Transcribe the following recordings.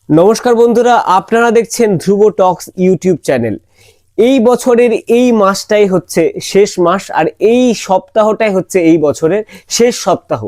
নমস্কার বন্ধুরা, আপনারা দেখছেন ধ্রুব টক্স ইউটিউব চ্যানেল। এই বছরের এই মাসটাই হচ্ছে শেষ মাস, আর এই সপ্তাহটাই হচ্ছে এই বছরের শেষ সপ্তাহ।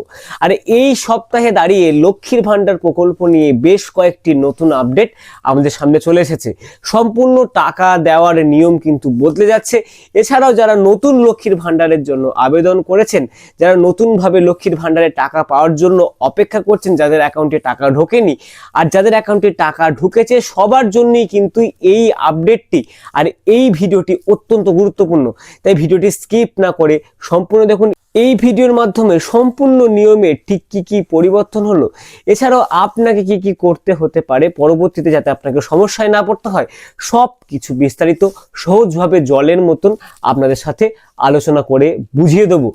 আর এই সপ্তাহে দাঁড়িয়ে লক্ষ্মীর ভান্ডার প্রকল্প নিয়ে বেশ কয়েকটি নতুন আপডেট আমাদের সামনে চলে এসেছে। সম্পূর্ণ টাকা দেওয়ার নিয়ম কিন্তু বদলে যাচ্ছে। এছাড়াও যারা নতুন লক্ষ্মীর ভান্ডারের জন্য আবেদন করেছেন, যারা নতুনভাবে লক্ষ্মীর ভান্ডারের টাকা পাওয়ার জন্য অপেক্ষা করছেন, যাদের অ্যাকাউন্টে টাকা ঢোকেনি আর যাদের অ্যাকাউন্টে টাকা ঢুকেছে, সবার জন্যই কিন্তু এই আপডেটটি আর এই ভিডিওটি অত্যন্ত গুরুত্বপূর্ণ। তাই ভিডিওটি স্কিপ না করে সম্পূর্ণ দেখুন। এই ভিডিওর মাধ্যমে সম্পূর্ণ নিয়মে ঠিক কি কি পরিবর্তন হলো, এছাড়াও আপনাকে কি কি করতে হতে পারে পরবর্তীতে যাতে আপনাকে সমস্যায় না পড়তে হয়, সব কিছু বিস্তারিত সহজভাবে জলের মতন আপনাদের সাথে আলোচনা করে বুঝিয়ে দেবো।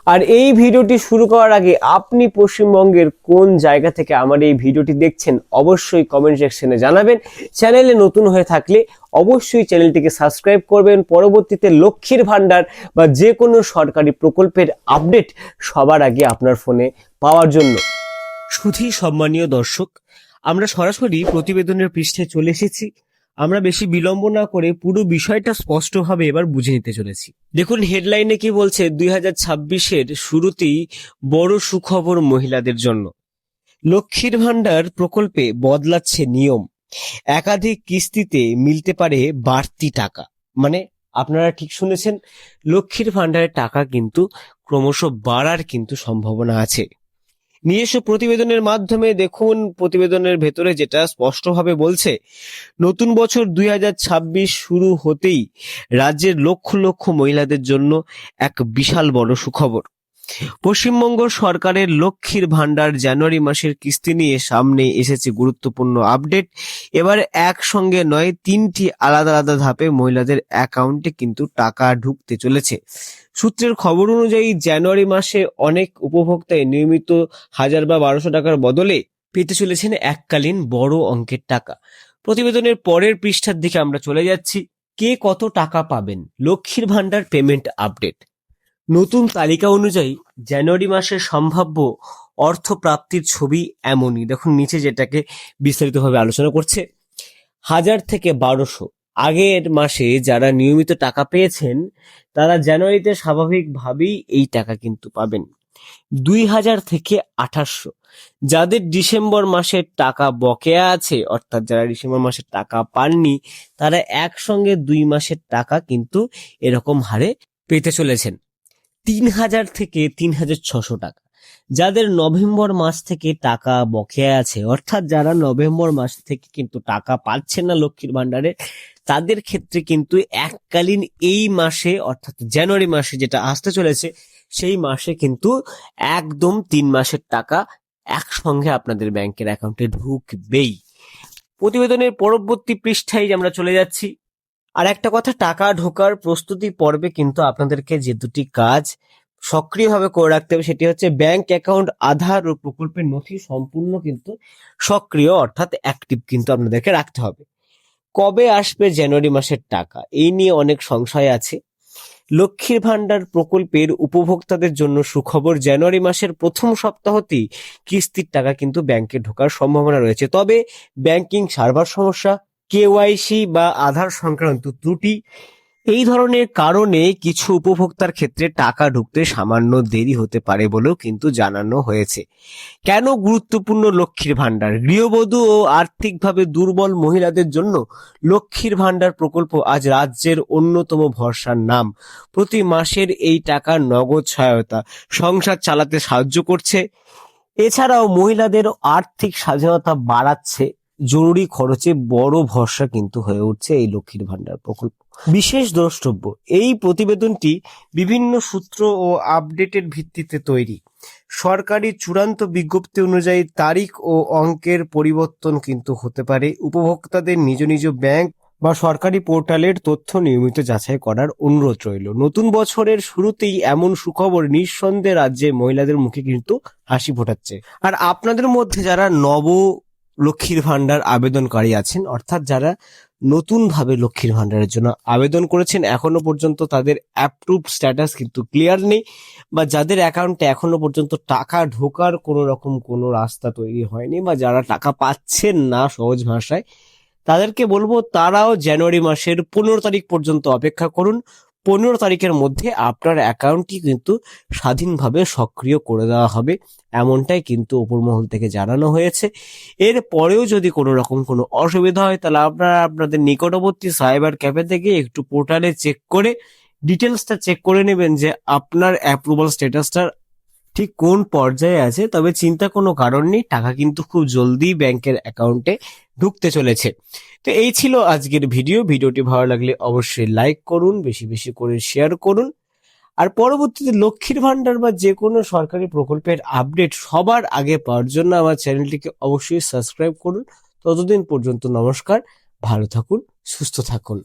আর এই ভিডিওটি শুরু করার আগে আপনি পশ্চিমবঙ্গের কোন জায়গা থেকে আমার এই ভিডিওটি দেখছেন অবশ্যই কমেন্ট সেকশনে জানাবেন। চ্যানেলে নতুন হয়ে থাকলে অবশ্যই চ্যানেলটিকে সাবস্ক্রাইব করবেন, পরবর্তীতে লক্ষ্মীর ভান্ডার বা যে কোনো সরকারি প্রকল্পের আপডেট সবার আগে আপনার ফোনে পাওয়ার জন্য। শুধু সম্মানীয় দর্শক, আমরা সরাসরি প্রতিবেদনের পৃষ্ঠে চলে এসেছি। আমরা বেশি বিলম্ব না করে পুরো বিষয়টা স্পষ্টভাবে এবার বুঝে নিতে চলেছি। দেখুন হেডলাইনে কি বলছে, 2026-এর শুরুতেই বড় সুখবর মহিলাদের জন্য। লক্ষ্মীর ভান্ডার প্রকল্পে বদলাচ্ছে নিয়ম, একাধিক কিস্তিতে মিলতে পারে বাড়তি টাকা। মানে আপনারা ঠিক শুনেছেন, লক্ষ্মীর ভান্ডারের টাকা কিন্তু ক্রমশ বাড়ার কিন্তু সম্ভাবনা আছে। নিজস্ব প্রতিবেদনের মাধ্যমে দেখুন, প্রতিবেদনের ভেতরে যেটা স্পষ্টভাবে বলছে, নতুন বছর 2026 শুরু হতেই রাজ্যের লক্ষ লক্ষ মহিলাদের জন্য এক বিশাল বড় সুখবর। পশ্চিমবঙ্গ সরকারের লক্ষ্মীর ভান্ডার জানুয়ারি মাসের কিস্তি নিয়ে সামনে এসেছে গুরুত্বপূর্ণ আপডেট। এবার একসঙ্গে নয়, 3টি আলাদা আলাদা ধাপে মহিলাদের অ্যাকাউন্টে কিন্তু টাকা ঢুকতে চলেছে। সূত্রের খবর অনুযায়ী জানুয়ারি মাসে অনেক উপভোক্তাই নিয়মিত 1000 বা 1200 টাকার বদলে পেতে চলেছেন এককালীন বড় অঙ্কের টাকা। প্রতিবেদনের পরের পৃষ্ঠার দিকে আমরা চলে যাচ্ছি। কে কত টাকা পাবেন, লক্ষ্মীর ভান্ডার পেমেন্ট আপডেট। নতুন তালিকা অনুযায়ী জানুয়ারি মাসের সম্ভাব্য অর্থ প্রাপ্তির ছবি এমনই। দেখুন নিচে যেটাকে বিস্তারিতভাবে আলোচনা করছে, 1000 থেকে 1200। আগের মাসে যারা নিয়মিত টাকা পেয়েছেন তারা জানুয়ারিতে স্বাভাবিকভাবেই এই টাকা কিন্তু পাবেন। 2000 থেকে 2800, যাদের ডিসেম্বর মাসের টাকা বকেয়া আছে, অর্থাৎ যারা ডিসেম্বর মাসের টাকা পাননি, তারা একসঙ্গে 2 মাসের টাকা কিন্তু এরকম হারে পেতে চলেছেন। 3000 থেকে 3600 টাকা, যাদের নভেম্বর মাস থেকে টাকা বকেয়া আছে, অর্থাৎ যারা নভেম্বর মাস থেকে কিন্তু টাকা পাচ্ছেন না লক্ষ্মীর ভান্ডারে, তাদের ক্ষেত্রে কিন্তু এককালীন এই মাসে অর্থাৎ জানুয়ারি মাসে যেটা আসতে চলেছে, সেই মাসে কিন্তু একদম 3 মাসের টাকা একসঙ্গে আপনাদের ব্যাংকের অ্যাকাউন্টে ঢুকবেই। প্রতিবেদনের পরবর্তী পৃষ্ঠায় আমরা চলে যাচ্ছি। আর একটা কথা, টাকা ঢোকার প্রস্তুতি পর্বে কিন্তু আপনাদেরকে যে দুটি কাজ সক্রিয়ভাবে করে রাখতে হবে, সেটি হচ্ছে ব্যাংক অ্যাকাউন্ট, আধার ও প্রকল্পের নথি সম্পূর্ণ কিন্তু সক্রিয় অর্থাৎ অ্যাক্টিভ কিন্তু আপনাদেরকে রাখতে হবে। কবে আসবে জানুয়ারি মাসের টাকা, এই নিয়ে অনেক সংশয় আছে। লক্ষ্মীর ভান্ডার প্রকল্পের উপভোক্তাদের জন্য সুখবর, জানুয়ারি মাসের প্রথম সপ্তাহতেই কিস্তির টাকা কিন্তু ব্যাংকে ঢোকার সম্ভাবনা রয়েছে। তবে ব্যাংকিং সার্ভার সমস্যা, কেওয়াইসি বা আধার সংক্রান্ত ত্রুটি, এই ধরনের কারণে কিছু উপভোক্তার ক্ষেত্রে টাকা ঢুকতে সামান্য দেরি হতে পারে বলেও কিন্তু জানানো হয়েছে। কেন গুরুত্বপূর্ণ লক্ষ্মীর ভান্ডার? গৃহবধূ ও আর্থিকভাবে দুর্বল মহিলাদের জন্য লক্ষ্মীর ভান্ডার প্রকল্প আজ রাজ্যের অন্যতম ভরসার নাম। প্রতি মাসের এই টাকা নগদ সহায়তা সংসার চালাতে সাহায্য করছে, এছাড়াও মহিলাদের আর্থিক স্বাধীনতা বাড়াচ্ছে, জরুরি খরচে বড় ভরসা কিন্তু হয়ে উঠছে এই লক্ষ্মীর ভান্ডার প্রকল্প। বিশেষ দ্রষ্টব্য, এই প্রতিবেদনটি বিভিন্ন সূত্র ও আপডেটের ভিত্তিতে তৈরি। সরকারি চূড়ান্ত বিজ্ঞপ্তি অনুযায়ী তারিখ ও অঙ্কের পরিবর্তন কিন্তু হতে পারে। উপভোক্তাদের নিজ নিজ ব্যাংক বা সরকারি পোর্টালের তথ্য নিয়মিত যাচাই করার অনুরোধ রইল। নতুন বছরের শুরুতেই এমন সুখবর নিঃসন্দেহে রাজ্যে মহিলাদের মুখে কিন্তু হাসি ফোটাচ্ছে। আর আপনাদের মধ্যে যারা লক্ষ্মীর ভান্ডার আবেদনকারী আছেন, অর্থাৎ যারা নতুনভাবে লক্ষ্মীর ভান্ডারের জন্য আবেদন করেছেন, এখনো পর্যন্ত তাদের অ্যাপ্রুভ স্ট্যাটাস কিন্তু ক্লিয়ার নেই, বা যাদের অ্যাকাউন্টে এখনো পর্যন্ত টাকা ঢোকার কোনো রকম কোনো রাস্তা তৈরি হয়নি, বা যারা টাকা পাচ্ছেন না সহজ ভাষায়, তাদেরকে বলবো তারাও জানুয়ারি মাসের 15 তারিখ পর্যন্ত অপেক্ষা করুন। 15 তারিখের মধ্যে আপনার অ্যাকাউন্টটি কিন্তু স্বাধীনভাবে সক্রিয় করে দেওয়া হবে, এমনটাই কিন্তু ওপর মহল থেকে জানানো হয়েছে। এর পরেও যদি কোনো রকম কোনো অসুবিধা হয়, তাহলে আপনারা আপনাদের নিকটবর্তী সাইবার ক্যাফে থেকে একটু পোর্টালে চেক করে ডিটেলসটা চেক করে নেবেন যে আপনার অ্যাপ্রুভাল স্ট্যাটাসটা ঠিক কোন পর্যায়ে আছে। তবে চিন্তা কোনো কারণ নেই, টাকা কিন্তু খুব জলদি ব্যাংকের অ্যাকাউন্টে ঢুকতে চলেছে। তো এই ছিল আজকের ভিডিওটি ভালো লাগলে অবশ্যই লাইক করুন, বেশি বেশি করে শেয়ার করুন, আর পরবর্তীতে লক্ষ্মীর ভান্ডার বা যে কোনো সরকারি প্রকল্পের আপডেট সবার আগে পাওয়ার জন্য আমার চ্যানেলটিকে অবশ্যই সাবস্ক্রাইব করুন। ততদিন পর্যন্ত নমস্কার, ভালো থাকুন, সুস্থ থাকুন।